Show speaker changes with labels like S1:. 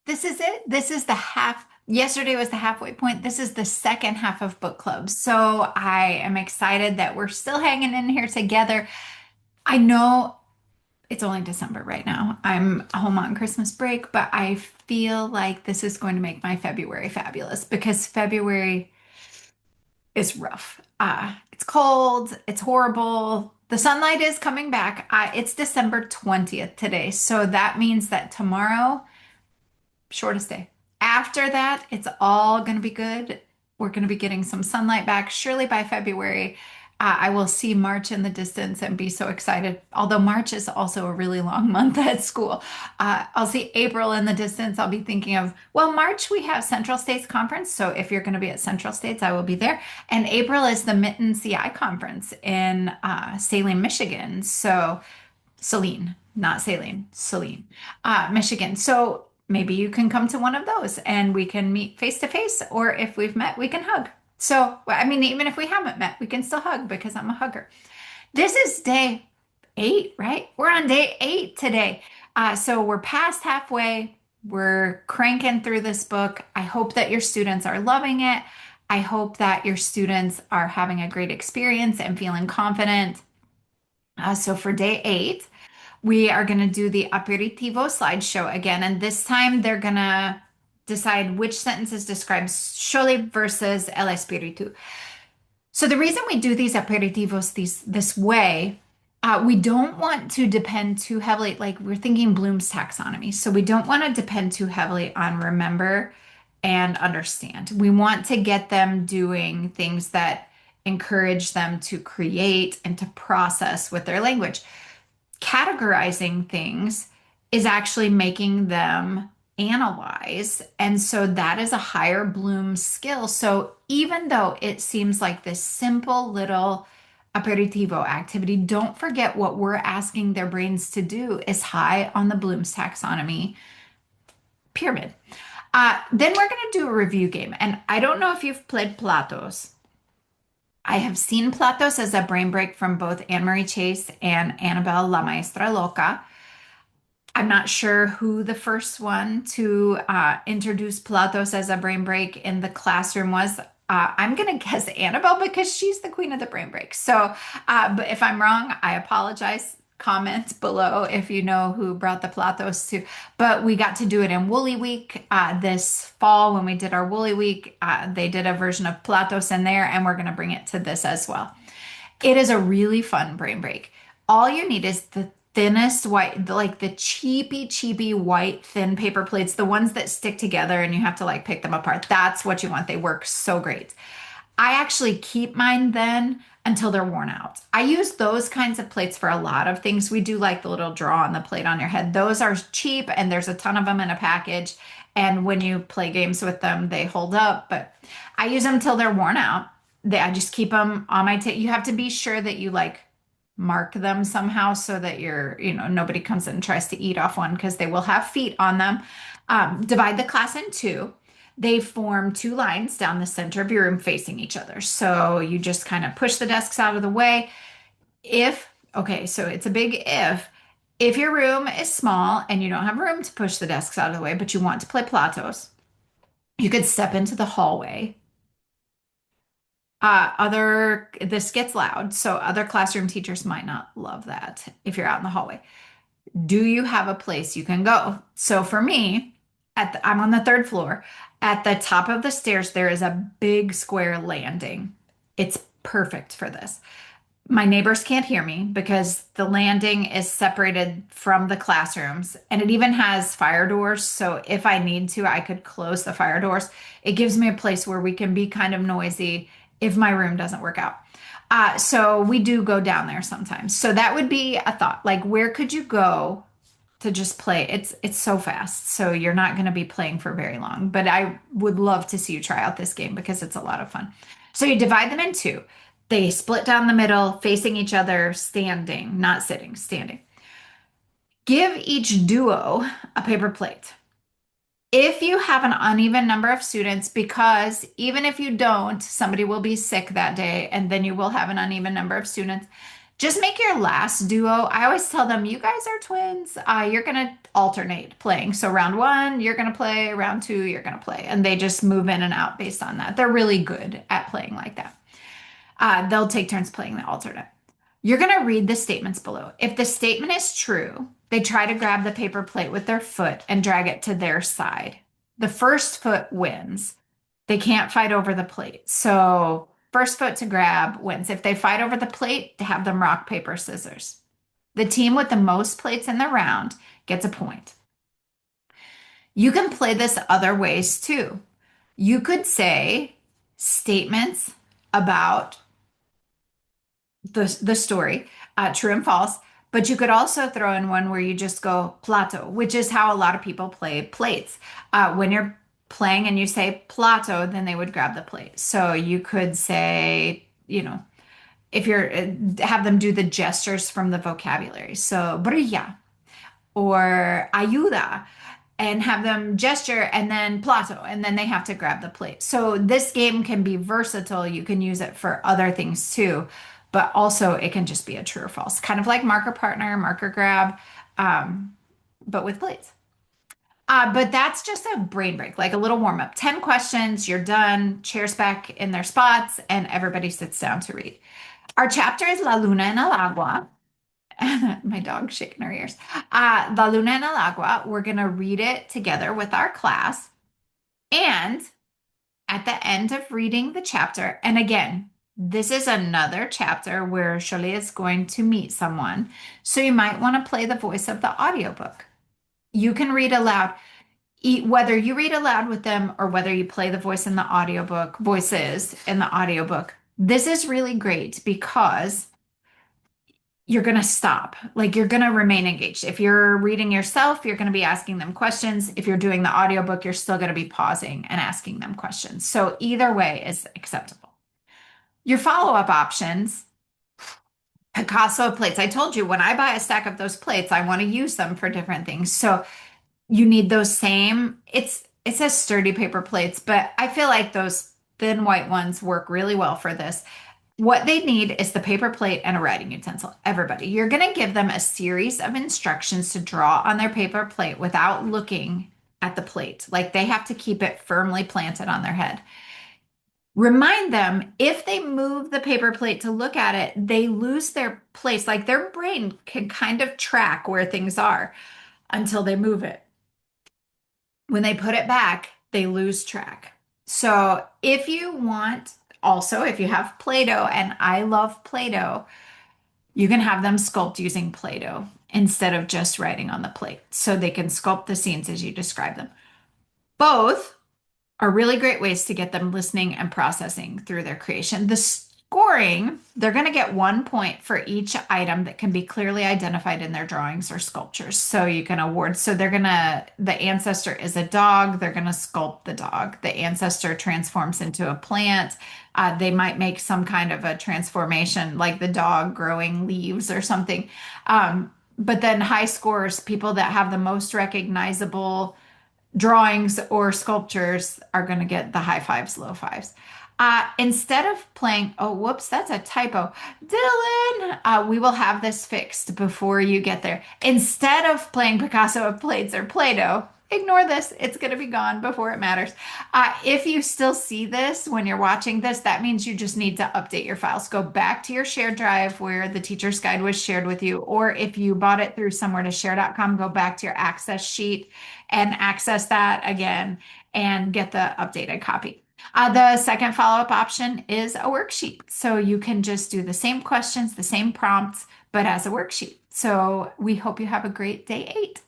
S1: This is it. This is the half. Yesterday was the halfway point. This is the second half of book club. So I am excited that we're still hanging in here together. I know it's only December right now. I'm home on Christmas break, but I feel like this is going to make my February fabulous because February is rough. It's cold, it's horrible. The sunlight is coming back. It's December 20th today. So that means that tomorrow shortest day. After that, it's all going to be good. We're going to be getting some sunlight back. Surely by February, I will see March in the distance and be so excited. Although March is also a really long month at school. I'll see April in the distance. I'll be thinking of, well, March we have Central States Conference. So if you're going to be at Central States, I will be there. And April is the Mitten CI Conference in Saline, Michigan. So Saline, not Saline, Saline, Michigan. So maybe you can come to one of those and we can meet face to face, or if we've met, we can hug. So, I mean, even if we haven't met, we can still hug because I'm a hugger. This is day 8, right? We're on day 8 today. So we're past halfway. We're cranking through this book. I hope that your students are loving it. I hope that your students are having a great experience and feeling confident. So for day 8, we are going to do the aperitivo slideshow again. And this time they're going to decide which sentences describe Xole versus el espíritu. So the reason we do these aperitivos this way, we don't want to depend too heavily, like we're thinking Bloom's taxonomy. So we don't want to depend too heavily on remember and understand. We want to get them doing things that encourage them to create and to process with their language. Categorizing things is actually making them analyze. And so that is a higher Bloom skill. So even though it seems like this simple little aperitivo activity, don't forget what we're asking their brains to do is high on the Bloom's taxonomy pyramid. Then we're going to do a review game. And I don't know if you've played Platos. I have seen Platos as a brain break from both Anne Marie Chase and Annabelle La Maestra Loca. I'm not sure who the first one to introduce Platos as a brain break in the classroom was. I'm going to guess Annabelle because she's the queen of the brain break. So, but if I'm wrong, I apologize. Comment below if you know who brought the Platos to. But we got to do it in Woolly Week this fall when we did our Woolly Week. They did a version of Platos in there, and we're going to bring it to this as well. It is a really fun brain break. All you need is the thinnest white, like the cheapy white thin paper plates, the ones that stick together and you have to like pick them apart. That's what you want. They work so great. I actually keep mine then until they're worn out. I use those kinds of plates for a lot of things. We do like the little draw on the plate on your head. Those are cheap and there's a ton of them in a package. And when you play games with them, they hold up. But I use them till they're worn out. I just keep them on my table. You have to be sure that you like mark them somehow so that nobody comes in and tries to eat off one because they will have feet on them. Divide the class in two. They form two lines down the center of your room facing each other. So you just kind of push the desks out of the way. Okay, so it's a big if your room is small and you don't have room to push the desks out of the way, but you want to play Platos, you could step into the hallway. This gets loud, so other classroom teachers might not love that if you're out in the hallway. Do you have a place you can go? So for me, I'm on the third floor. At the top of the stairs, there is a big square landing. It's perfect for this. My neighbors can't hear me because the landing is separated from the classrooms and it even has fire doors. So if I need to, I could close the fire doors. It gives me a place where we can be kind of noisy if my room doesn't work out. So we do go down there sometimes. So that would be a thought. Like, where could you go to just play? It's so fast. So you're not going to be playing for very long. But I would love to see you try out this game because it's a lot of fun. So you divide them in two. They split down the middle, facing each other, standing, not sitting, standing. Give each duo a paper plate. If you have an uneven number of students, because even if you don't, somebody will be sick that day, and then you will have an uneven number of students, Just make your last duo. I always tell them, you guys are twins. You're going to alternate playing. So round one, you're going to play. Round two, you're going to play. And they just move in and out based on that. They're really good at playing like that. They'll take turns playing the alternate. You're going to read the statements below. If the statement is true, they try to grab the paper plate with their foot and drag it to their side. The first foot wins. They can't fight over the plate. So, first foot to grab wins. If they fight over the plate, to have them rock, paper, scissors. The team with the most plates in the round gets a point. You can play this other ways too. You could say statements about the story, true and false. But you could also throw in one where you just go plato, which is how a lot of people play plates. When you're playing and you say plato, then they would grab the plate. So you could say, if you're have them do the gestures from the vocabulary. So brilla or ayuda and have them gesture and then plato and then they have to grab the plate. So this game can be versatile. You can use it for other things too, but also it can just be a true or false, kind of like marker partner, marker grab, but with plates. But that's just a brain break, like a little warm up. 10 questions, you're done, chairs back in their spots, and everybody sits down to read. Our chapter is La Luna en el Agua. My dog's shaking her ears. La Luna en el Agua. We're going to read it together with our class. And at the end of reading the chapter, and again, this is another chapter where Shirley is going to meet someone. So you might want to play the voice of the audiobook. You can read aloud, whether you read aloud with them or whether you play the voices in the audiobook. This is really great because you're going to stop. Like you're going to remain engaged. If you're reading yourself, you're going to be asking them questions. If you're doing the audiobook, you're still going to be pausing and asking them questions. So either way is acceptable. Your follow-up options, Picasso plates. I told you when I buy a stack of those plates, I want to use them for different things. So you need those same, it says sturdy paper plates, but I feel like those thin white ones work really well for this. What they need is the paper plate and a writing utensil. Everybody, you're going to give them a series of instructions to draw on their paper plate without looking at the plate. Like they have to keep it firmly planted on their head. Remind them if they move the paper plate to look at it, they lose their place. Like their brain can kind of track where things are until they move it. When they put it back, they lose track. So if you want, also, if you have Play-Doh, and I love Play-Doh, you can have them sculpt using Play-Doh instead of just writing on the plate. So they can sculpt the scenes as you describe them. Both are really great ways to get them listening and processing through their creation. The scoring, they're going to get 1 point for each item that can be clearly identified in their drawings or sculptures. So you can award. So the ancestor is a dog. They're going to sculpt the dog. The ancestor transforms into a plant. They might make some kind of a transformation, like the dog growing leaves or something. But then high scores, people that have the most recognizable drawings or sculptures are going to get the high fives, low fives. Instead of playing, oh, whoops, that's a typo. Dylan, we will have this fixed before you get there. Instead of playing Picasso of plates or Play-Doh, ignore this. It's going to be gone before it matters. If you still see this when you're watching this, that means you just need to update your files. Go back to your shared drive where the teacher's guide was shared with you, or if you bought it through somewhere to share.com, go back to your access sheet and access that again and get the updated copy. The second follow-up option is a worksheet. So you can just do the same questions, the same prompts, but as a worksheet. So we hope you have a great day 8.